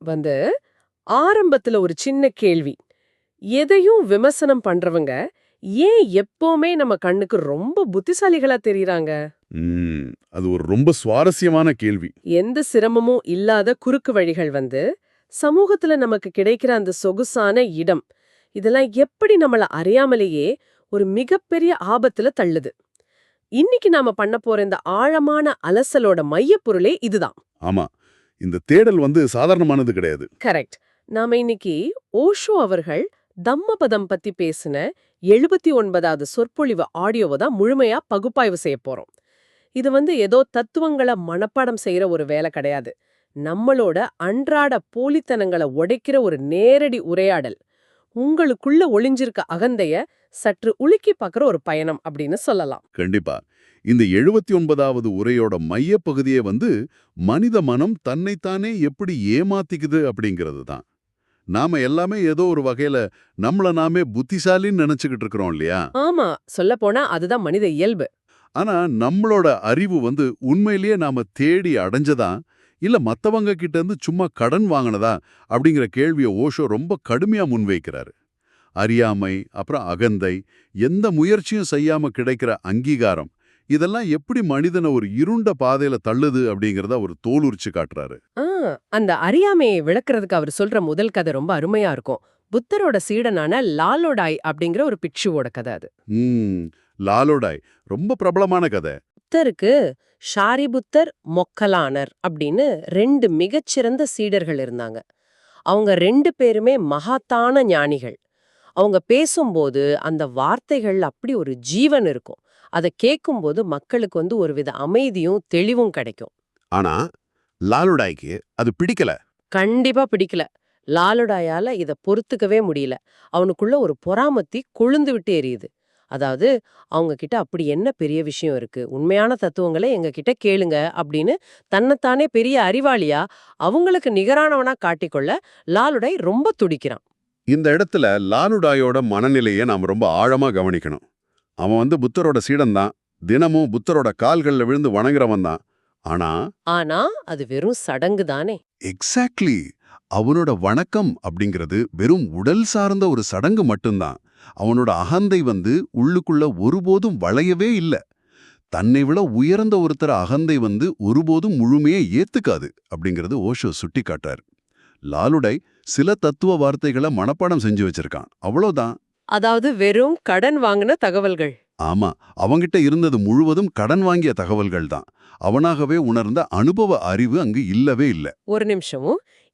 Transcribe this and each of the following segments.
வந்து ஆரம்பத்துல ஒரு சின்ன கேள்வி. எதையும் விமர்சனம் பண்றவங்க ஏன் எப்பவுமே நம்ம கண்ணுக்கு ரொம்ப புத்திசாலிகளா தெரியறாங்க? ம், அது ஒரு ரொம்ப சுவாரஸ்யமான கேள்வி. எந்த சிரமமும் இல்லாத குறுக்கு வழிகள் சமூகத்துல நமக்கு கிடைக்கிற அந்த சொகுசான இடம், இதெல்லாம் எப்படி நம்மள அறியாமலேயே ஒரு மிகப்பெரிய ஆபத்துல தள்ளுது. இன்னைக்கு நாம பண்ண போற இந்த ஆழமான அலசலோட மையப்பொருளே இதுதான். ஆமா, இந்த தேடல் சாதாரணமானது கிடையாது. கரெக்ட். நாம இன்னைக்கு ஓஷோ அவர்கள் தம்மபதம் பத்தி பேசின 79வது சொற்பொழிவு ஆடியோவை தான் முழுமையா பகுப்பாய்வு செய்ய போறோம். இது ஏதோ தத்துவங்களை மனப்பாடம் செய்யற ஒரு வேலை கிடையாது. நம்மளோட அன்றாட போலித்தனங்களை உடைக்கிற ஒரு நேரடி உரையாடல். உங்களுக்குள்ள ஒளிஞ்சிருக்க அகந்தைய சற்று உலுக்கி பார்க்குற ஒரு பயணம் அப்படின்னு சொல்லலாம். கண்டிப்பா. இந்த 79வது உரையோட மையப் பகுதியே மனித மனம் தன்னைத்தானே எப்படி ஏமாத்திக்குது அப்படிங்கிறது தான். நாம எல்லாமே ஏதோ ஒரு வகையில நம்மள நாமே புத்திசாலின்னு நினைச்சுக்கிட்டு இருக்கிறோம் இல்லையா? ஆமா, சொல்லப்போனா அதுதான் மனித இயல்பு. ஆனா நம்மளோட அறிவு உண்மையிலேயே நாம தேடி அடைஞ்சதா, இல்ல மத்தவங்க கிட்ட இருந்து சும்மா கடன் வாங்கினதா அப்படிங்கிற கேள்வியை ஓஷோ ரொம்ப கடுமையா முன்வைக்கிறாரு. அறியாமை, அப்புறம் அகந்தை, எந்த முயற்சியும் செய்யாம கிடைக்கிற அங்கீகாரம், இதெல்லாம் எப்படி மனிதனை ஒரு இருண்ட பாதையில தள்ளுது அப்படிங்கறத அவர் தோலுரிச்சு காட்டுறாரு. ஆ, அந்த அறியாமையை விளக்குறதுக்கு அவர் சொல்ற முதல் கதை ரொம்ப அருமையா இருக்கும். புத்தரோட சீடனான லாலோடாய் அப்படிங்கிற ஒரு பிக்ஷுவோட கதை அது. ம், லாலோடாய் ரொம்ப பிரபலமான கதை. புத்தருக்கு ஷாரிபுத்தர், மொக்கலானர் அப்படின்னு 2 மிகச்சிறந்த சீடர்கள் இருந்தாங்க. அவங்க 2 பேருமே மகாத்தான ஞானிகள். அவங்க பேசும்போது அந்த வார்த்தைகள் அப்படி ஒரு ஜீவன் இருக்கும். அத கேட்கும்போது மக்களுக்கு ஒருவித அமைதியும் தெளிவும் கிடைக்கும். ஆனா லாலுடாய்க்கு அது பிடிக்கல. கண்டிப்பா பிடிக்கல. லாலுடாயால இத பொறுத்துக்கவே முடியல. அவனுக்குள்ள ஒரு பொறாமத்தி கொழுந்து விட்டு எரியுது. அதாவது, அவங்க கிட்ட அப்படி என்ன பெரிய விஷயம் இருக்கு? உண்மையான தத்துவங்கள எங்க கிட்ட கேளுங்க அப்படின்னு தன்னைத்தானே பெரிய அறிவாளியா, அவங்களுக்கு நிகரானவனா காட்டிக்கொள்ள லாலுடாய் ரொம்ப துடிக்கிறான். இந்த இடத்துல லாலுடாயோட மனநிலையை நாம் ரொம்ப ஆழமா கவனிக்கணும். அவன் புத்தரோட சீடன் தான், தினமும் புத்தரோட கால்கள்ல விழுந்து வணங்குறவன் தான். ஆனா ஆனா, அது வெறும் சடங்கு தானே! எக்ஸாக்ட்லி, அவனோட வணக்கம் அப்படிங்கிறது வெறும் உடல் சார்ந்த ஒரு சடங்கு மட்டும்தான். அவனோட அகந்தை உள்ளுக்குள்ள ஒருபோதும் வளையவே இல்ல. தன்னை விட உயர்ந்த ஒருத்தர அகந்தை ஒருபோதும் முழுமையே ஏத்துக்காது அப்படிங்கிறது ஓஷோ சுட்டி காட்டார். லாலுடை சில தத்துவ வார்த்தைகளை மனப்பாடம் செஞ்சு வச்சிருக்கான், அவ்வளோதான். அதாவது வெறும் கடன் வாங்கின தகவல்கள். ஆமா, அவங்கிட்ட இருந்தது முழுவதும் கடன் வாங்கிய தகவல்கள் தான். அவனாகவே உணர்ந்த அனுபவ அறிவு அங்கு இல்லவே இல்ல. ஒரு நிமிஷம்.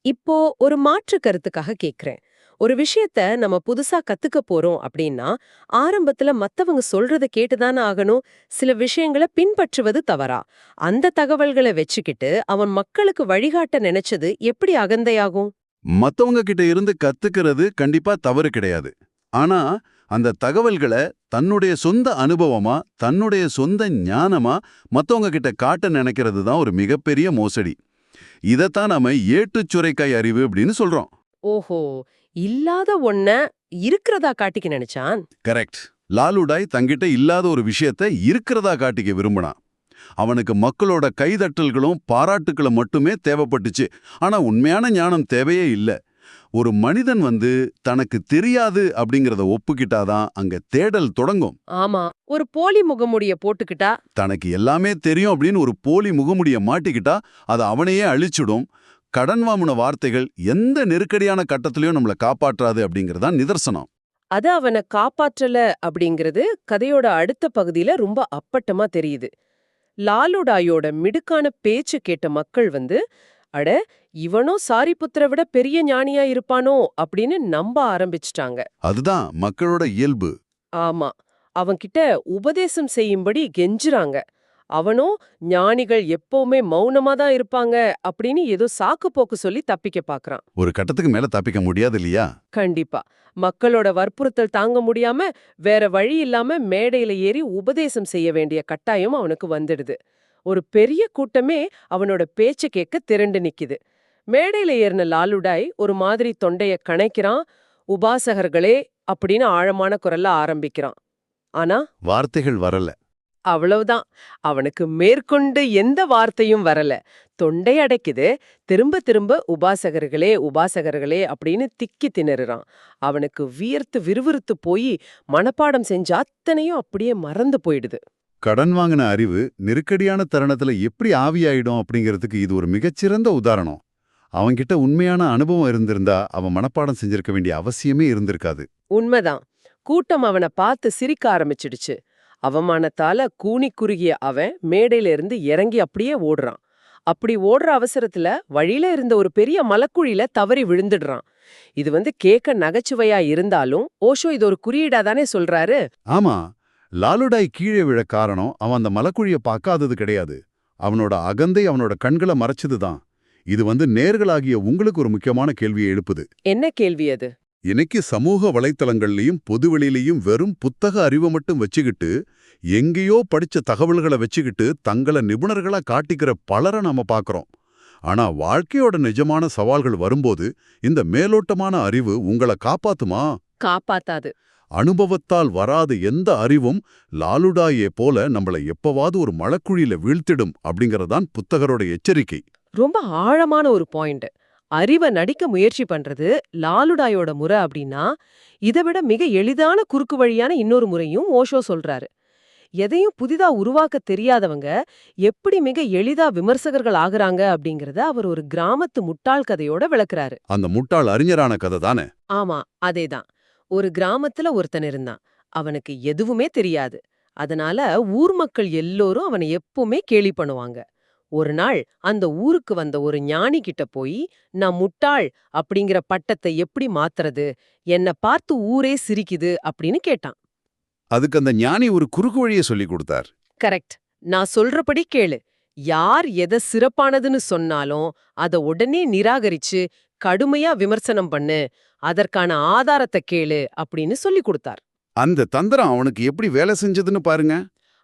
இப்போ ஒரு மாற்று கருத்துக்காக கேக்குறேன். ஒரு விஷயத்த நம்ம புதுசா கத்துக்க போறோம் அப்படின்னா, ஆரம்பத்துல மத்தவங்க சொல்றத கேட்டுதானே ஆகணும். சில விஷயங்களை பின்பற்றுவது தவறா? அந்த தகவல்களை வச்சுக்கிட்டு அவன் மக்களுக்கு வழிகாட்ட நினைச்சது எப்படி அகந்தையாகும்? மத்தவங்க கிட்ட இருந்து கத்துக்கிறது கண்டிப்பா தவறு கிடையாது. ஆனா அந்த தகவல்களை தன்னுடைய சொந்த அனுபவமா, தன்னுடைய சொந்த ஞானமா மத்தவங்க கிட்ட காட்ட நினைக்கிறது தான் ஒரு மிகப்பெரிய மோசடி. இதத்தான் நாம ஏட்டுச் சுரைக்காய் அறிவு அப்படின்னு சொல்றோம். ஓஹோ! இல்லாத ஒன்ன இருக்கிறதா காட்டிக்க நினைச்சான். கரெக்ட். லாலுடாய் தங்கிட்ட இல்லாத ஒரு விஷயத்த இருக்கிறதா காட்டிக்க விரும்பினான். அவனுக்கு மக்களோட கைதட்டல்களும் பாராட்டுக்களும் மட்டுமே தேவைப்பட்டுச்சு. ஆனா உண்மையான ஞானம் தேவையே இல்ல. ஒரு மனிதன் தனக்கு தெரியாது அப்படிங்கறத ஒப்புக்கிட்டாதான் அங்க தேடல் தொடங்கும். ஆமா, ஒரு போலி முகமுடிய போட்டுக்கிட்டா, தனக்கு எல்லாமே தெரியும் அப்படின்னு ஒரு போலி முகமுடிய மாட்டிக்கிட்டா அது அவனையே அழிச்சுடும். கடன் வாங்கின வார்த்தைகள் எந்த நெருக்கடியான கட்டத்திலையும் நம்மளை காப்பாற்றாது அப்படிங்கறதான் நிதர்சனம். அது அவனை காப்பாற்றல அப்படிங்கிறது கதையோட அடுத்த பகுதியில ரொம்ப அப்பட்டமா தெரியுது. லாலுடாயோட மிடுக்கான பேச்சு கேட்ட மக்கள் அட, இவனோ சாரிபுத்திர விட பெரிய ஞானியா இருப்பானோ அப்படின்னு நம்ப ஆரம்பிச்சிட்டாங்க. அதுதான் மக்களோட இயல்பு. ஆமா, அவன்கிட்ட உபதேசம் செய்யும்படி கெஞ்சுறாங்க. அவனோ ஞானிகள் எப்பவுமே மௌனமா தான் இருப்பாங்க அப்படின்னு ஏதோ சாக்கு போக்கு சொல்லி தப்பிக்க பாக்குறான். ஒரு கட்டத்துக்கு மேல தப்பிக்க முடியாது இல்லையா? கண்டிப்பா. மக்களோட வற்புறுத்தல் தாங்க முடியாம வேற வழி இல்லாம மேடையில ஏறி உபதேசம் செய்ய வேண்டிய கட்டாயம் அவனுக்கு வந்துடுது. ஒரு பெரிய கூட்டமே அவனோட பேச்ச கேட்க திரண்டு நிக்குது. மேடையில ஏறின லாலுடாய் ஒரு மாதிரி தொண்டைய கணைக்கிறான். உபாசகர்களே அப்படின்னு ஆழமான குரல்ல ஆரம்பிக்கிறான். ஆனா வார்த்தைகள் வரல. அவ்வளவுதான். அவனுக்கு மேற்கொண்டு எந்த வார்த்தையும் வரல. தொண்டை அடைக்குது. திரும்ப திரும்ப உபாசகர்களே உபாசகர்களே அப்படின்னு திக்கி திணறுறான். அவனுக்கு வியர்த்து விறுவிறுத்து போய் மனப்பாடம் செஞ்ச அத்தனையும் அப்படியே மறந்து போயிடுது. கடன் வாங்கின அறிவு நெருக்கடியான தருணத்துல எப்படி ஆவியாயிடும் அப்படிங்கிறதுக்கு இது ஒரு மிகச்சிறந்த உதாரணம். அவன்கிட்ட உண்மையான அனுபவம் இருந்திருந்தா அவன் மனப்பாடம் செஞ்சிருக்க வேண்டிய அவசியமே இருந்திருக்காது. உண்மைதான். கூட்டம் அவனை பார்த்து சிரிக்க ஆரம்பிச்சிடுச்சு. அவமானத்தால கூனி குறுகிய அவன் மேடையில இருந்து இறங்கி அப்படியே ஓடுறான். அப்படி ஓடுற அவசரத்துல வழியில இருந்த ஒரு பெரிய மலக்குழியில தவறி விழுந்துடுறான். இது கேட்க நகைச்சுவையா இருந்தாலும் ஓஷோ இது ஒரு குறியீடா தானே சொல்றாரு. ஆமா, லாலுடாய் கீழே விழ காரணம் அவன் அந்த மலக்குழிய பார்க்காதது கிடையாது. அவனோட அகந்தை அவனோட கண்களை மறைச்சதுதான். இது நேர்களாகிய உங்களுக்கு ஒரு முக்கியமான கேள்வியை எழுப்புது. என்ன கேள்வி அது? இன்னைக்கு சமூக வலைத்தளங்கள்லயும் பொதுவெளியிலையும் வெறும் புத்தக அறிவை மட்டும் வச்சுக்கிட்டு, எங்கேயோ படிச்ச தகவல்களை வச்சுக்கிட்டு தங்கள நிபுணர்களா காட்டிக்கிற பலரை நாம பார்க்கறோம். ஆனா வாழ்க்கையோட நிஜமான சவால்கள் வரும்போது இந்த மேலோட்டமான அறிவு உங்களை காப்பாத்துமா? காப்பாத்தாது. அனுபவத்தால் வராத எந்த அறிவும் லாலுடாயே போல நம்மள எப்பவாவது ஒரு மலக்குழியில வீழ்த்திடும் அப்படிங்கறதான் புத்தகரோட எச்சரிக்கை. ரொம்ப ஆழமான ஒரு பாயிண்ட். அறிவை நடிக்க முயற்சி பண்றது லாலுடாயோட முறை அப்படின்னா, இதை விட மிக எளிதான குறுக்கு வழியான இன்னொரு முறையும் ஓஷோ சொல்றாரு. எதையும் புதிதா உருவாக்க தெரியாதவங்க எப்படி மிக எளிதா விமர்சகர்கள் ஆகுறாங்க அப்படிங்கறத அவர் ஒரு கிராமத்து முட்டாள் கதையோட விளக்குறாரு. அந்த முட்டாள் அறிஞரான கதை தானே? ஆமா, அதேதான். ஒரு கிராமத்துல ஒருத்தன் இருந்தான். அவனுக்கு எதுவுமே தெரியாது. அதனால ஊர் மக்கள் எல்லோரும் அவனை எப்பவுமே கேலி பண்ணுவாங்க. ஒரு நாள் அந்த ஊருக்கு வந்த ஒரு ஞானி கிட்ட போய், நான் முட்டாள் அப்படிங்கிற பட்டத்தை எப்படி மாத்துறது, என்னை பார்த்து ஊரே சிரிக்குது அப்படின்னு கேட்டான். அதுக்கு அந்த ஞானி ஒரு குறுக்கு வழியை சொல்லி கொடுத்தார். கரெக்ட். நான் சொல்றபடி கேளு. யார் எதை சிறப்பானதுன்னு சொன்னாலும் அத உடனே நிராகரிச்சு கடுமையா விமர்சனம் பண்ணு, அதற்கான ஆதாரத்தை கேளு அப்படின்னு சொல்லி கொடுத்தார். அந்த தந்திரம் அவனுக்கு எப்படி வேலை செஞ்சதுன்னு பாருங்க.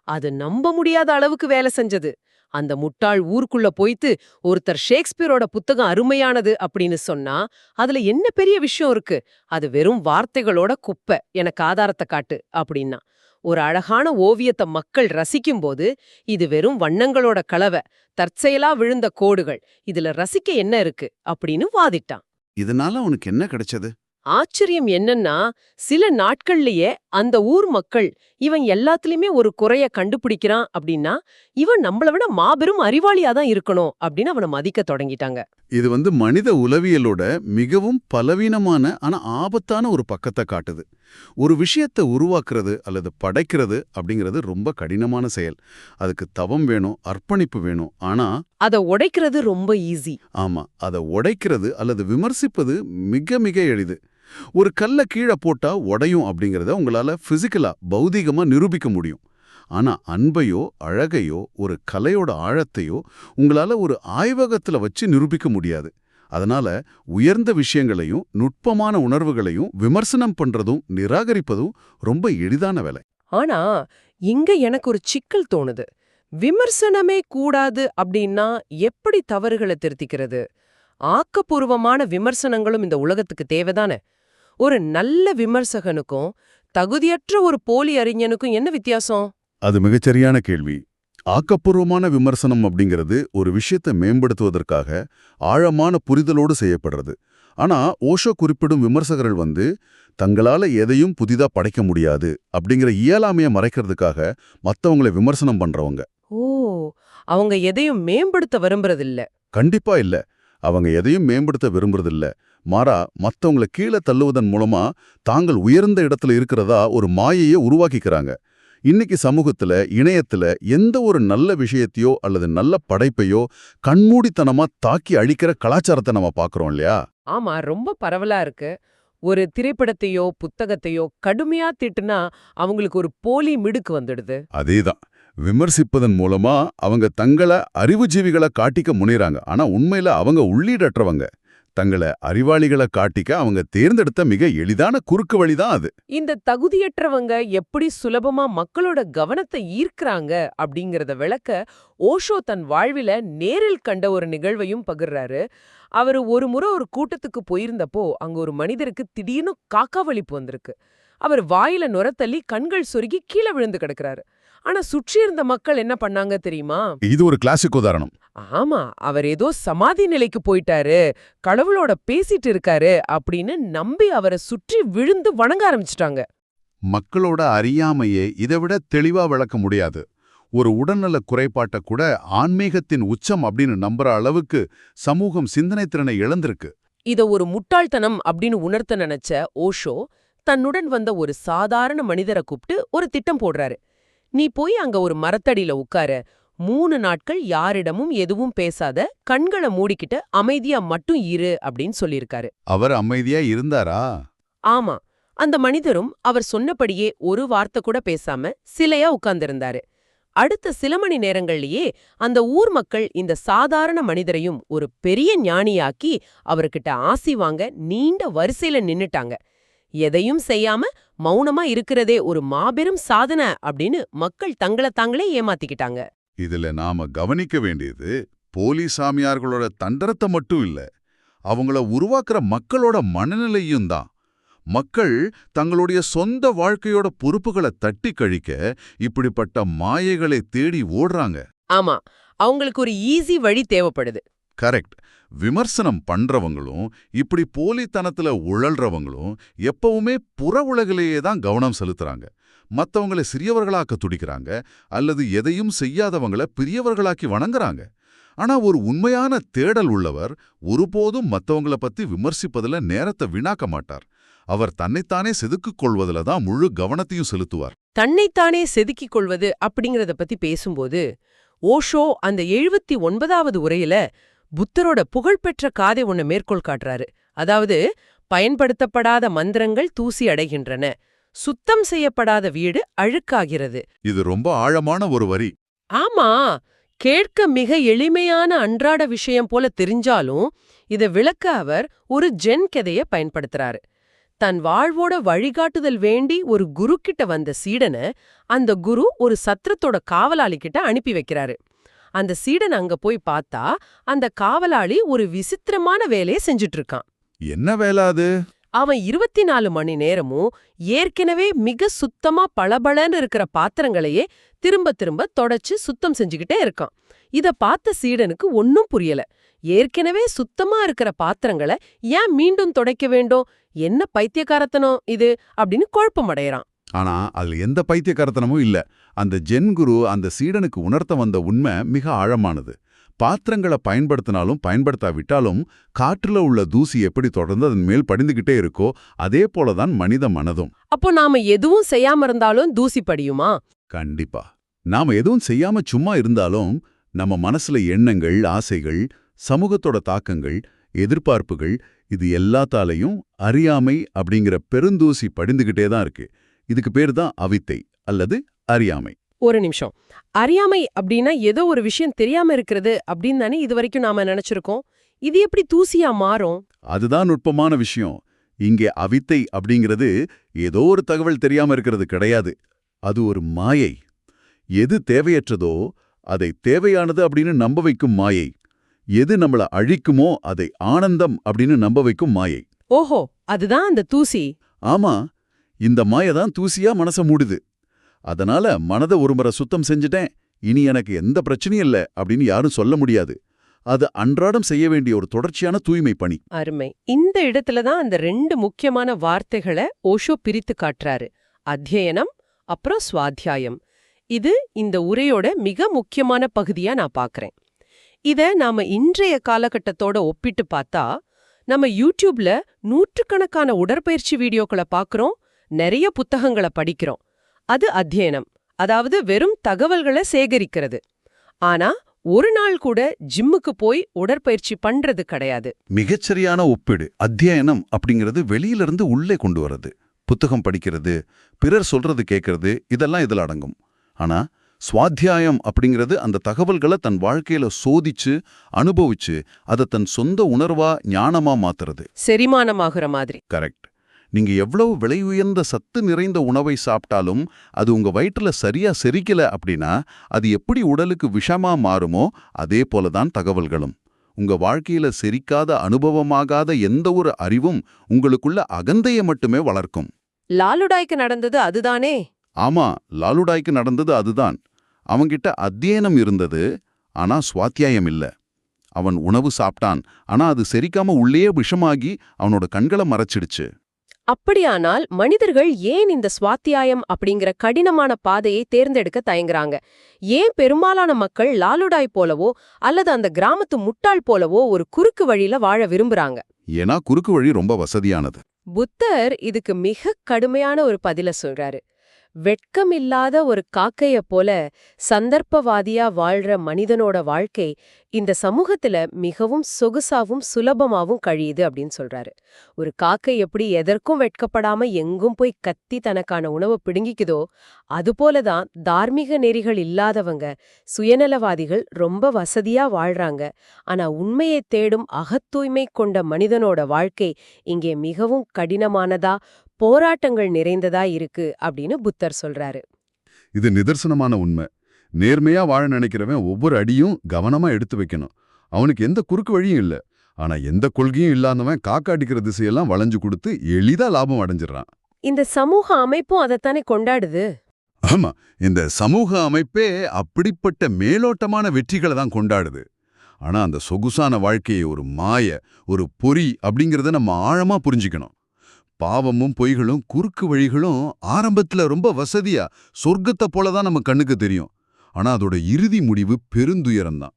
அது நம்ப முடியாத அளவுக்கு வேலை செஞ்சது. அந்த முட்டாள் ஊருக்குள்ள போய்த்து ஒருத்தர் ஷேக்ஸ்பியரோட புத்தகம் அருமையானது அப்படின்னு சொன்னா, அதுல என்ன பெரிய விஷயம் இருக்கு, அது வெறும் வார்த்தைகளோட குப்பை, எனக்கு ஆதாரத்தை காட்டு அப்படின்னா. ஒரு அழகான ஓவியத்தை மக்கள் ரசிக்கும்போது இது வெறும் வண்ணங்களோட கலவை, தற்செயலா விழுந்த கோடுகள், இதுல ரசிக்க என்ன இருக்கு அப்படின்னு வாதிட்டான். இதனால அவனுக்கு என்ன கிடைச்சது? ஆச்சரியம் என்னன்னா, சில நாட்கள்லயே அந்த ஊர் மக்கள் இவன் எல்லாத்துலயுமே ஒரு குறைய கண்டுபிடிக்கிறான் அப்படின்னா, இவன் நம்மள விட மாபெரும் அறிவாளியா தான் இருக்கணும் அப்படின்னு அவனை மதிக்க தொடங்கிட்டாங்க. இது மனித உளவியலோட மிகவும் பலவீனமான ஆனா ஆபத்தான ஒரு பக்கத்தை காட்டுது. ஒரு விஷயத்தை உருவாக்குறது அல்லது படைக்கிறது அப்படிங்கிறது ரொம்ப கடினமான செயல். அதுக்கு தவம் வேணும், அர்ப்பணிப்பு வேணும். ஆனா அதை உடைக்கிறது ரொம்ப ஈஸி. ஆமா, அதை உடைக்கிறது அல்லது விமர்சிப்பது மிக மிக எளிது. ஒரு கல்ல கீழே போட்டா உடையும் அப்படிங்கறத உங்களால பிசிக்கலா பௌதீகமா நிரூபிக்க முடியும். ஆனா அன்பையோ அழகையோ ஒரு கலையோட ஆழத்தையோ உங்களால ஒரு ஆய்வகத்துல வச்சு நிரூபிக்க முடியாது. அதனால உயர்ந்த விஷயங்களையும் நுட்பமான உணர்வுகளையும் விமர்சனம் பண்றதும் நிராகரிப்பதும் ரொம்ப எளிதான வேலை. ஆனா இங்க எனக்கு ஒரு சிக்கல் தோணுது. விமர்சனமே கூடாது அப்படின்னா எப்படி தவறுகளை திருத்திக்கிறது? ஆக்கப்பூர்வமான விமர்சனங்களும் இந்த உலகத்துக்கு தேவைதானே? ஒரு நல்ல விமர்சகனுக்கும் தகுதியற்ற ஒரு போலி அறிஞனுக்கும் என்ன வித்தியாசம்? அது மிகச்சரியான கேள்வி. ஆக்கப்பூர்வமான விமர்சனம் அப்படிங்கிறது ஒரு விஷயத்தை மேம்படுத்துவதற்காக ஆழமான புரிதலோடு செய்யப்படுறது. ஆனா ஓஷோ குறிப்பிடும் விமர்சகர்கள் தங்களால எதையும் புதிதா படைக்க முடியாது அப்படிங்கிற இயலாமையை மறைக்கிறதுக்காக மத்தவங்களை விமர்சனம் பண்றவங்க. ஓ, அவங்க எதையும் மேம்படுத்த விரும்புறதில்ல. கண்டிப்பா இல்ல. அவங்க எதையும் மேம்படுத்த விரும்புறதில்ல. மாறா மத்தவங்களை கீழே தள்ளுவதன் மூலமா தாங்கள் உயர்ந்த இடத்துல இருக்கிறதா ஒரு மாயையை உருவாக்கிக்கிறாங்க. இன்னைக்கு சமூகத்துல இணையத்துல எந்த ஒரு நல்ல விஷயத்தையோ அல்லது நல்ல படைப்பையோ கண்மூடித்தனமா தாக்கி அழிக்கிற கலாச்சாரத்தை நம்ம பார்க்கறோம் இல்லையா? ஆமா, ரொம்ப பரவலா இருக்கு. ஒரு திரைப்படத்தையோ புத்தகத்தையோ கடுமையா திட்டுனா அவங்களுக்கு ஒரு போலி மிடுக்கு வந்துடுது. அதேதான். விமர்சிப்பதன் மூலமா அவங்க தங்களை அறிவுஜீவிகளை காட்டிக்க முனைறாங்க. ஆனா உண்மையில அவங்க உள்ளீடற்றவங்க. தங்களை அறிவாளிகளை காட்டிக்க அவங்க தேர்ந்தெடுத்த மிக எளிதான குறுக்கு வழிதான் அது. இந்த தகுதியற்றவங்க எப்படி சுலபமா மக்களோட கவனத்தை ஈர்க்கறாங்க அப்படிங்கறத விளக்க ஓஷோ தன் வாழ்வில நேரில் கண்ட ஒரு நிகழ்வையும் பகிர்றாரு. அவரு ஒரு முறை ஒரு கூட்டத்துக்கு போயிருந்தப்போ அங்க ஒரு மனிதருக்கு திடீர்னு காக்கா வலிப்பு வந்திருக்கு. அவர் வாயில நுர தள்ளி கண்கள் சொருகி கீழே விழுந்து கிடக்குறாரு. ஆனா சுற்றி இருந்த மக்கள் என்ன பண்ணாங்க தெரியுமா? இது ஒரு கிளாசிக் உதாரணம். ஆமா, அவர் ஏதோ சமாதி நிலைக்கு போயிட்டாரு, கடவுளோட பேசிட்டு இருக்காரு அப்படின்னு நம்பி அவரை சுற்றி விழுந்து வணங்க ஆரம்பிச்சிட்டாங்க. மக்களோட அறியாமையே இதைவிட தெளிவா விளக்க முடியாது. ஒரு உடல்நல குறைபாட்ட கூட ஆன்மீகத்தின் உச்சம் அப்படின்னு நம்புற அளவுக்கு சமூகம் சிந்தனை திறனை இழந்திருக்கு. இத ஒரு முட்டாள்தனம் அப்படின்னு உணர்த்த நினைச்ச ஓஷோ தன்னுடன் வந்த ஒரு சாதாரண மனிதரை கூப்பிட்டு ஒரு திட்டம் போடுறாரு. நீ போய் அங்க ஒரு மரத்தடியில உட்கார, 3 நாட்கள் யாரிடமும் எதுவும் பேசாத, கண்களை மூடிக்கிட்டு அமைதியா மட்டும் இரு அப்படின்னு சொல்லியிருக்காரு. அவர் அமைதியா இருந்தாரா? ஆமா, அந்த மனிதரும் அவர் சொன்னபடியே ஒரு வார்த்தை கூட பேசாம சிலையா உட்கார்ந்திருந்தாரு. அடுத்த சில மணி நேரங்கள்லயே அந்த ஊர் மக்கள் இந்த சாதாரண மனிதரையும் ஒரு பெரிய ஞானியாக்கி அவர்கிட்ட ஆசி வாங்க நீண்ட வரிசையில நின்னுட்டாங்க. எதையும் செய்யாம மௌனமா இருக்கிறதே ஒரு மாபெரும் சாதனை அப்படின்னு மக்கள் தங்கள தாங்களே ஏமாத்திக்கிட்டாங்க. இதுல நாம கவனிக்க வேண்டியது போலி சாமியார்களோட தண்டரத்தை மட்டும் இல்ல, அவங்கள உருவாக்குற மக்களோட மனநிலையும் தான். மக்கள் தங்களுடைய சொந்த வாழ்க்கையோட பொறுப்புகளை தட்டி கழிக்க இப்படிப்பட்ட மாயைகளை தேடி ஓடுறாங்க. ஆமா, அவங்களுக்கு ஒரு ஈஸி வழி தேவைப்படுது. கரெக்ட். விமர்சனம் பண்றவங்களும் இப்படி போலித்தனத்துல உழல்றவங்களும் எப்பவுமே புற உலகிலேயே தான் கவனம் செலுத்துறாங்க. மத்தவங்களை சிறியவர்களாக்க துடிக்கிறாங்க, அல்லது எதையும் செய்யாதவங்கள பெரியவர்களாக்கி வணங்குறாங்க. ஆனா ஒரு உண்மையான தேடல் உள்ளவர் ஒருபோதும் மத்தவங்கள பத்தி விமர்சிப்பதுல நேரத்தை வீணாக்க மாட்டார். அவர் தன்னைத்தானே செதுக்கிக் கொள்வதில தான் முழு கவனத்தையும் செலுத்துவார். தன்னைத்தானே செதுக்கிக் கொள்வது அப்படிங்கறத பத்தி பேசும்போது ஓஷோ அந்த 79வது உரையில புத்தரோட புகழ்பெற்ற காதை ஒண்ணு மேற்கோள் காட்டுறாரு. அதாவது, பயன்படுத்தப்படாத மந்திரங்கள் தூசி அடைகின்றன, சுத்தம் செய்யப்படாத வீடு அழுக்காகிறது. இது ரொம்ப ஆழமான ஒரு வரி. ஆமா, கேட்க மிக எளிமையான அன்றாட விஷயம் போல தெரிஞ்சாலும் இத விளக்க அவர் ஒரு ஜென் கதைய பயன்படுத்துறாரு. தன் வாழ்வோட வழிகாட்டுதல் வேண்டி ஒரு குரு கிட்ட வந்த சீடனை அந்த குரு ஒரு சத்திரத்தோட காவலாளி கிட்ட அனுப்பி வைக்கிறாரு. அந்த சீடன் அங்க போய் பார்த்தா அந்த காவலாளி ஒரு விசித்திரமான வேலையை செஞ்சுட்டு இருக்கான். என்ன வேலை அது? அவன் 24 மணி நேரமும் ஏற்கனவே மிக சுத்தமா பளபளன்னு இருக்கிற பாத்திரங்களையே திரும்ப திரும்ப தொடச்சு சுத்தம் செஞ்சுக்கிட்டே இருக்கான். இத பார்த்த சீடனுக்கு ஒன்னும் புரியல. ஏற்கனவே சுத்தமா இருக்கிற பாத்திரங்களை ஏன் மீண்டும் துடைக்க வேண்டும், என்ன பைத்தியக்காரத்தனம் இது அப்படின்னு குழப்பம் அடையறான். ஆனா அதுல எந்த பைத்தியக்காரத்தனமும் இல்ல. அந்த ஜென் குரு அந்த சீடனுக்கு உணர்த்த வந்த உண்மை மிக ஆழமானது. பாத்திரங்களை பயன்படுத்தினாலும் பயன்படுத்தாவிட்டாலும் காற்றுல உள்ள தூசி எப்படி தொடர்ந்து அதன் மேல் படிந்துகிட்டே இருக்கோ அதே போலதான் மனித மனதும். அப்போ நாம எதுவும் செய்யாம இருந்தாலும் தூசி படியுமா? கண்டிப்பா. நாம எதுவும் செய்யாம சும்மா இருந்தாலும் நம்ம மனசுல எண்ணங்கள், ஆசைகள், சமூகத்தோட தாக்கங்கள், எதிர்பார்ப்புகள், இது எல்லாத்தாலையும் அறியாமை அப்படிங்கிற பெருந்தூசி படிந்துகிட்டே தான் இருக்கு. இதுக்கு பேரு தான் அவித்தை அல்லது அறியாமை. ஒரு நிமிஷம், அறியாமை அப்படின்னா ஏதோ ஒரு விஷயம் தெரியாம இருக்கிறது அப்படின்னு தானே இது வரைக்கும் நாம நினைச்சிருக்கோம். இது எப்படி தூசியா மாறும்? அதுதான் நுட்பமான விஷயம். இங்கே அவித்தை அப்படிங்கிறது ஏதோ ஒரு தகவல் தெரியாம இருக்கிறது கிடையாது. அது ஒரு மாயை. எது தேவையற்றதோ அதை தேவையானது அப்படின்னு நம்ப வைக்கும் மாயை. எது நம்மள அழிக்குமோ அதை ஆனந்தம் அப்படின்னு நம்ப வைக்கும் மாயை. ஓஹோ, அதுதான் அந்த தூசி. ஆமா, இந்த மாயை தான் தூசியா மனச மூடுது. அதனால மனதை ஒருமுறை சுத்தம் செஞ்சுட்டேன், இனி எனக்கு எந்த பிரச்சனையும் இல்ல அப்படின்னு யாரும் சொல்ல முடியாது. அது அன்றாடம் செய்ய வேண்டிய ஒரு தொடர்ச்சியான தூய்மை பணி. அருமை. இந்த இடத்துல தான் அந்த 2 முக்கியமான வார்த்தைகளை ஓஷோ பிரித்து காட்டுறாரு. அத்தியனம் அப்புறம் சுவாத்தியாயம். இது இந்த உரையோட மிக முக்கியமான பகுதியா நான் பார்க்கறேன். இத நாம இன்றைய காலகட்டத்தோட ஒப்பிட்டு பார்த்தா, நம்ம யூடியூப்ல நூற்றுக்கணக்கான உடற்பயிற்சி வீடியோக்களை பார்க்கறோம், நிறைய புத்தகங்களை படிக்கிறோம். அது அத்தியனம், அதாவது வெறும் தகவல்களை சேகரிக்கிறது. ஆனா ஒரு நாள் கூட ஜிம்முக்கு போய் உடற்பயிற்சி பண்றது கிடையாது. மிகச்சரியான ஒப்பீடு. அத்தியனம் அப்படிங்கிறது வெளியிலிருந்து உள்ளே கொண்டு வர்றது. புத்தகம் படிக்கிறது, பிறர் சொல்றது கேட்கறது, இதெல்லாம் இதுல அடங்கும். ஆனா சுவாத்தியாயம் அப்படிங்கிறது அந்த தகவல்களை தன் வாழ்க்கையில சோதிச்சு அனுபவிச்சு அதை தன் சொந்த உணர்வா ஞானமா மாத்துறது. செரிமானமாகிற மாதிரி. கரெக்ட். நீங்க எவ்வளவு விலை உயர்ந்த சத்து நிறைந்த உணவை சாப்பிட்டாலும் அது உங்க வயிற்றுல சரியா செரிக்கல அப்படின்னா அது எப்படி உடலுக்கு விஷமா மாறுமோ அதே போலதான் தகவல்களும். உங்க வாழ்க்கையில செரிக்காத அனுபவமாகாத எந்த ஒரு அறிவும் உங்களுக்குள்ள அகந்தையை மட்டுமே வளர்க்கும். லாலுடாய்க்கு நடந்தது அதுதானே? ஆமா, லாலுடாய்க்கு நடந்தது அதுதான். அவன்கிட்ட அத்தியனம் இருந்தது, ஆனா சுவாத்தியாயம் இல்ல. அவன் உணவு சாப்பிட்டான், ஆனா அது செரிக்காம உள்ளேயே விஷமாகி அவனோட கண்களை மறைச்சிடுச்சு. அப்படியானால் மனிதர்கள் ஏன் இந்த ஸ்வாத்தியாயம் அப்படிங்கிற கடினமான பாதையை தேர்ந்தெடுக்க தயங்குறாங்க? ஏன் பெரும்பாலான மக்கள் லாலுடாய் போலவோ அல்லது அந்த கிராமத்து முட்டாள் போலவோ ஒரு குறுக்கு வழியில வாழ விரும்புறாங்க? ஏன்னா குறுக்கு வழி ரொம்ப வசதியானது. புத்தர் இதுக்கு மிக கடுமையான ஒரு பதில சொல்றாரு. வெட்கமில்லாத ஒரு காக்கைய போல சந்தர்ப்பவாதியா வாழ்ற மனிதனோட வாழ்க்கை இந்த சமூகத்துல மிகவும் சொகுசாவும் சுலபமாவும் கழியுது அப்படின்னு சொல்றாரு. ஒரு காக்கை எப்படி எதற்கும் வெட்கப்படாம எங்கும் போய் கத்தி தனக்கான உணவை பிடுங்கிக்குதோ, அதுபோலதான் தார்மீக நெறிகள் இல்லாதவங்க, சுயநலவாதிகள் ரொம்ப வசதியா வாழ்றாங்க. ஆனா உண்மையை தேடும் அகத்தூய்மை கொண்ட மனிதனோட வாழ்க்கை இங்கே மிகவும் கடினமானதா, போராட்டங்கள் நிறைந்ததா இருக்கு அப்படின்னு புத்தர் சொல்றாரு. இது நிதர்சனமான உண்மை. நேர்மையா வாழ நினைக்கிறவன் ஒவ்வொரு அடியும் கவனமா எடுத்து வைக்கணும். அவனுக்கு எந்த குறுக்கு வழியும் இல்ல. ஆனா எந்த கொள்கையும் இல்லாதவன் காக்கா அடிக்கிற திசையெல்லாம் வளைஞ்சு கொடுத்து எளிதா லாபம் அடைஞ்சிடறான். இந்த சமூக அமைப்பும் அதைத்தானே கொண்டாடுது. ஆமா, இந்த சமூக அமைப்பே அப்படிப்பட்ட மேலோட்டமான வெற்றிகளை தான் கொண்டாடுது. ஆனா அந்த சொகுசான வாழ்க்கையை ஒரு மாய, ஒரு பொறி அப்படிங்கறத நம்ம ஆழமா புரிஞ்சுக்கணும். பாவமும் பொய்களும் குறுக்கு வழிகளும் ஆரம்பத்துல ரொம்ப வசதியா சொர்க்கத்தை போலதான் நம்ம கண்ணுக்கு தெரியும். ஆனா அதோட இறுதி முடிவு பெருந்துயரம்தான்.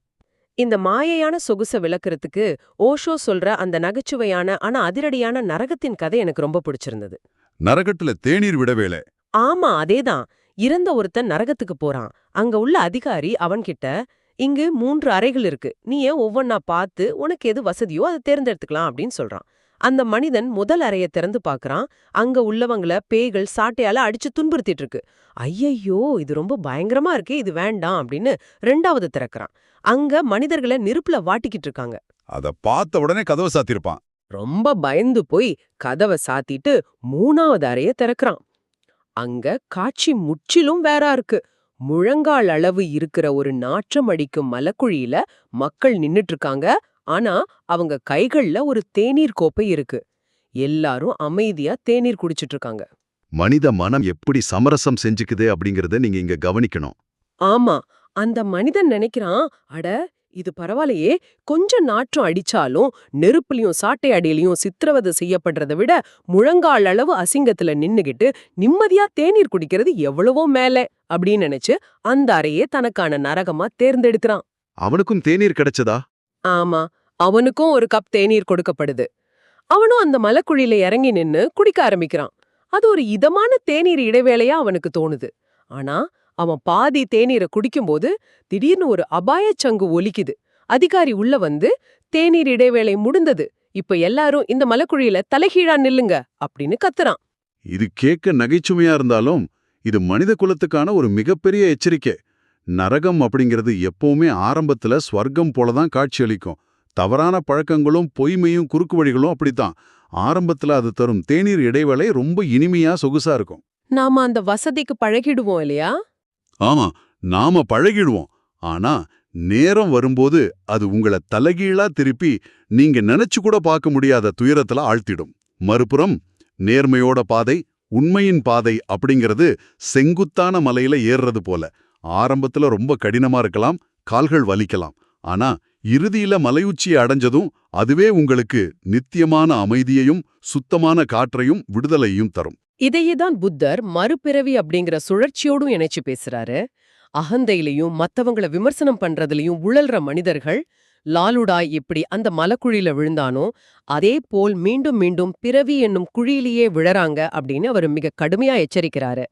இந்த மாயையான சொகுச விளக்குறதுக்கு ஓஷோ சொல்ற அந்த நகைச்சுவையான ஆனா அதிரடியான நரகத்தின் கதை எனக்கு ரொம்ப பிடிச்சிருந்தது. நரகத்துல தேநீர் விடவேளை. ஆமா, அதேதான். இறந்த ஒருத்தன் நரகத்துக்கு போறான். அங்க உள்ள அதிகாரி அவன்கிட்ட, இங்கு 3 அறைகள் இருக்கு, நீ ஏன் ஒவ்வொன்னா பார்த்து உனக்கு எது வசதியோ அதை தேர்ந்தெடுத்துக்கலாம் அப்படின்னு சொல்றான். அந்த மனிதன் முதல் அறைய திறந்து பார்க்கறான். அங்க உள்ளவங்கள பேய்கள் சாட்டையால அடிச்சு துன்புறுத்திட்டு இருக்கு. ஐயையோ, இது ரொம்ப பயங்கரமா இருக்கே, இது வேண்டாம் அப்படின்னு 2வது திறக்கறான். அங்க மனிதர்களை நெருப்புல வாட்டிக்கிட்டு இருக்காங்க. அத பார்த்த உடனே கதவை சாத்திருப்பான். ரொம்ப பயந்து போய் கதவை சாத்திட்டு 3வது அறைய திறக்கறான். அங்க காட்சி முற்றிலும் வேறா இருக்கு. முழங்கால் அளவு இருக்கிற ஒரு நாற்றம் அடிக்கும் மலக்குழியில மக்கள் நின்னுட்டு இருக்காங்க. ஆனா அவங்க கைகள்ல ஒரு தேநீர் கோப்பை இருக்கு. எல்லாரும் அமைதியா தேநீர் குடிச்சிட்டு இருக்காங்க. மனித மனம் எப்படி சமரசம் செஞ்சுக்குது அப்படிங்கறத நீங்க இங்க கவனிக்கணும். ஆமா, அந்த மனிதன் நினைக்கிறான், அட இது பரவாயில்லையே, கொஞ்சம் நாற்றம் அடிச்சாலும் நெருப்புலயும் சாட்டை அடியிலையும் சித்திரவதை செய்யப்படுறதை விட முழங்கால் அளவு அசிங்கத்துல நின்னுகிட்டு நிம்மதியா தேநீர் குடிக்கிறது எவ்வளவோ மேல அப்படின்னு நினைச்சு அந்த அறையே தனக்கான நரகமா தேர்ந்தெடுக்கிறான். அவனுக்கும் தேநீர் கிடைச்சதா? ஆமா, அவனுக்கும் ஒரு கப் தேநீர் கொடுக்கப்படுது. அவனும் அந்த மலைக்குழியில இறங்கி நின்னு குடிக்க ஆரம்பிக்கிறான். அது ஒரு இதமான தேநீர் இடைவேளையா அவனுக்கு தோணுது. ஆனா அவன் பாதி தேநீரை குடிக்கும்போது திடீர்னு ஒரு அபாயச் சங்கு ஒலிக்குது. அதிகாரி உள்ள வந்து, தேநீர் இடைவேளை முடிந்தது, இப்ப எல்லாரும் இந்த மலைக்குழியில தலைகீழா நில்லுங்க அப்படின்னு கத்துறான். இது கேட்க நகைச்சுவையா இருந்தாலும் இது மனித குலத்துக்கான ஒரு மிகப்பெரிய எச்சரிக்கை. நரகம் அப்படிங்கிறது எப்பவுமே ஆரம்பத்துல ஸ்வர்க்கம் போலதான் காட்சியளிக்கும். தவறான பழக்கங்களும் பொய்மையும் குறுக்கு வழிகளும் அப்படித்தான். ஆரம்பத்துல அது தரும் தேநீர் இடைவேளை ரொம்ப இனிமையா சொகுசா இருக்கும். நாம அந்த வசதிக்கு பழகிடுவோம் இல்லையா? ஆமா, நாம பழகிடுவோம். ஆனா நேரம் வரும்போது அது உங்களை தலைகீழா திருப்பி நீங்க நினைச்சு கூட பார்க்க முடியாத துயரத்துல ஆழ்த்திடும். மறுபுறம் நேர்மையோட பாதை, உண்மையின் பாதை அப்படிங்கிறது செங்குத்தான மலையில ஏறுறது போல. ஆரம்பத்துல ரொம்ப கடினமா இருக்கலாம், கால்கள் வலிக்கலாம். ஆனா இறுதியில மலையுச்சியை அடைஞ்சதும் அதுவே உங்களுக்கு நித்தியமான அமைதியையும் சுத்தமான காற்றையும் விடுதலையும் தரும். இதையேதான் புத்தர் மறுபிறவி அப்படிங்கிற சுழற்சியோடும் இணைச்சு பேசுறாரு. அகந்தையிலையும் மத்தவங்கள விமர்சனம் பண்றதுலயும் உழல்ற மனிதர்கள், லாலுடாய் எப்படி அந்த மலக்குழியில விழுந்தானோ அதே போல் மீண்டும் மீண்டும் பிறவி என்னும் குழியிலேயே விழறாங்க அப்படின்னு அவர் மிக கடுமையா எச்சரிக்கிறாரு.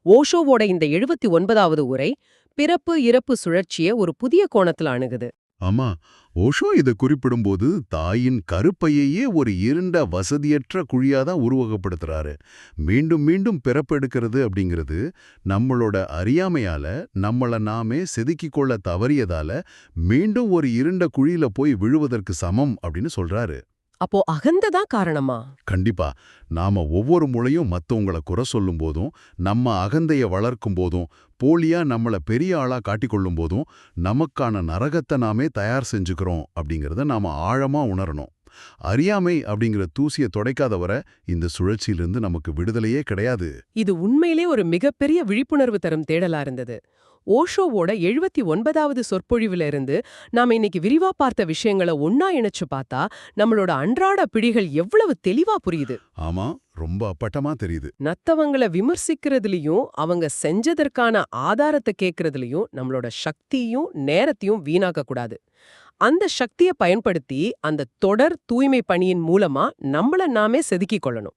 ஓஷோவோட இந்த 79வது உரை பிறப்பு இறப்பு சுழற்சிய ஒரு புதிய கோணத்துல அணுகுது. ஆமா, ஓஷோ இதை குறிப்பிடும்போது தாயின் கருப்பையையே ஒரு இருண்ட வசதியற்ற குழியாதான் உருவகப்படுத்துறாரு. மீண்டும் மீண்டும் பிறப்பெடுக்கிறது அப்படிங்கிறது நம்மளோட அறியாமையால நம்மள நாமே செதுக்கிக் கொள்ள தவறியதால மீண்டும் ஒரு இருண்ட குழியில போய் விழுவதற்கு சமம் அப்படின்னு சொல்றாரு. அப்போ அகந்ததான் காரணமா? கண்டிப்பா. நாம ஒவ்வொரு முறையும் மத்தவங்கள குறை சொல்லும் போதும், நம்ம அகந்தைய வளர்க்கும் போதும், போலியா நம்மள பெரிய ஆளா காட்டிக்கொள்ளும் போதும் நமக்கான நரகத்தை நாமே தயார் செஞ்சுக்கிறோம் அப்படிங்கறத நாம ஆழமா உணரணும். அறியாமை அப்படிங்கிற தூசியை துடைக்காத வரை இந்த சுழற்சியிலிருந்து நமக்கு விடுதலையே கிடையாது. இது உண்மையிலே ஒரு மிகப்பெரிய விழிப்புணர்வு தரும் தேடலா இருந்தது. ஓஷோவோட 79வது சொற்பொழிவுல இருந்து நாம இன்னைக்கு விரிவா பார்த்த விஷயங்களை ஒன்னா இணைச்சு பார்த்தா நம்மளோட அன்றாட பிடிகள் எவ்வளவு தெளிவா புரியுது. ஆமா, ரொம்ப அப்பட்டமா தெரியுது. நத்தவங்கள விமர்சிக்கிறதுலயும் அவங்க செஞ்சதற்கான ஆதாரத்தை கேட்கறதுலயும் நம்மளோட சக்தியும் நேரத்தையும் வீணாக்க கூடாது. அந்த சக்தியை பயன்படுத்தி அந்த தொடர் தூய்மை பணியின் மூலமா நம்மள நாமே செதுக்கிக் கொள்ளணும்.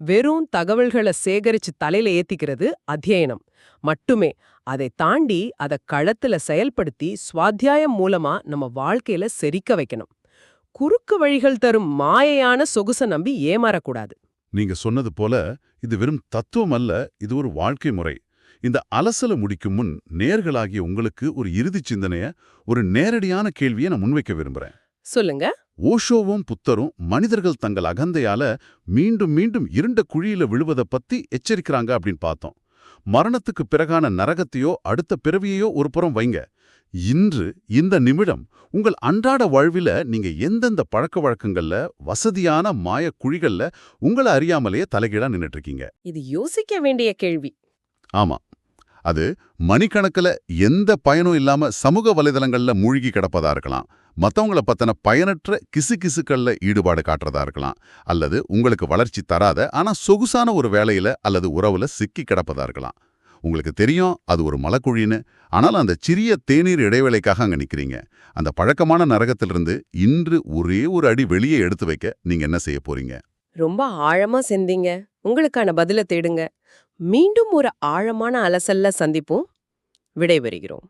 வெறும் தகவல்களை சேகரிச்சு தலையில ஏத்திக்கிறது அத்தியனம் மட்டுமே. அதை தாண்டி அதை களத்துல செயல்படுத்தி சுவாத்தியாயம் மூலமா நம்ம வாழ்க்கையில செரிக்க வைக்கணும். குறுக்கு வழிகள் தரும் மாயையான சொகுச நம்பி ஏமாறக்கூடாது. நீங்க சொன்னது போல இது வெறும் தத்துவம் அல்ல, இது ஒரு வாழ்க்கை முறை. இந்த அலசல முடிக்கும் முன் நேர்களாகிய உங்களுக்கு ஒரு இறுதி சிந்தனைய, ஒரு நேரடியான கேள்வியை நான் முன்வைக்க விரும்புறேன். சொல்லுங்க. ஓஷோவும் புத்தரும் மனிதர்கள் தங்கள் அகந்தையால மீண்டும் மீண்டும் இருண்ட குழியில விழுவதை பத்தி எச்சரிக்கிறாங்க அப்படின்னு பார்த்தோம். மரணத்துக்கு பிறகான நரகத்தையோ அடுத்த பிறவியையோ ஒரு புறம் வைங்க. இன்று இந்த நிமிடம் உங்கள் அன்றாட வாழ்வில நீங்க எந்தெந்த பழக்க வழக்கங்கள்ல, வசதியான மாய குழிகள்ல உங்களை அறியாமலேயே தலைகீழா நின்னுட்டு இருக்கீங்க? இது யோசிக்க வேண்டிய கேள்வி. ஆமா, அது மணிக்கணக்கில் எந்த பயனும் இல்லாம சமூக வலைதளங்கள்ல மூழ்கி கிடப்பதா இருக்கலாம், மத்தவங்கள பத்தின பயனற்ற கிசுகிசுக்கள்ல ஈடுபாடு காட்டுறதா இருக்கலாம், அல்லது உங்களுக்கு வளர்ச்சி தராத ஆனா சொகுசான ஒரு வேலையில அல்லது உறவுல சிக்கி கிடப்பதா இருக்கலாம். உங்களுக்கு தெரியும் அது ஒரு மலக்குழின்னு, ஆனால் அந்த சிறிய தேநீர் இடைவேளைக்காக அங்க நிக்கிறீங்க. அந்த பழக்கமான நரகத்திலிருந்து இன்று ஒரே ஒரு அடி வெளியே எடுத்து வைக்க நீங்க என்ன செய்ய போறீங்க? ரொம்ப ஆழமா சிந்திங்க. உங்களுக்கான பதில தேடுங்க. மீண்டும் ஒரு ஆழமான அலசல்ல சந்திப்போம். விடைபெறுகிறோம்.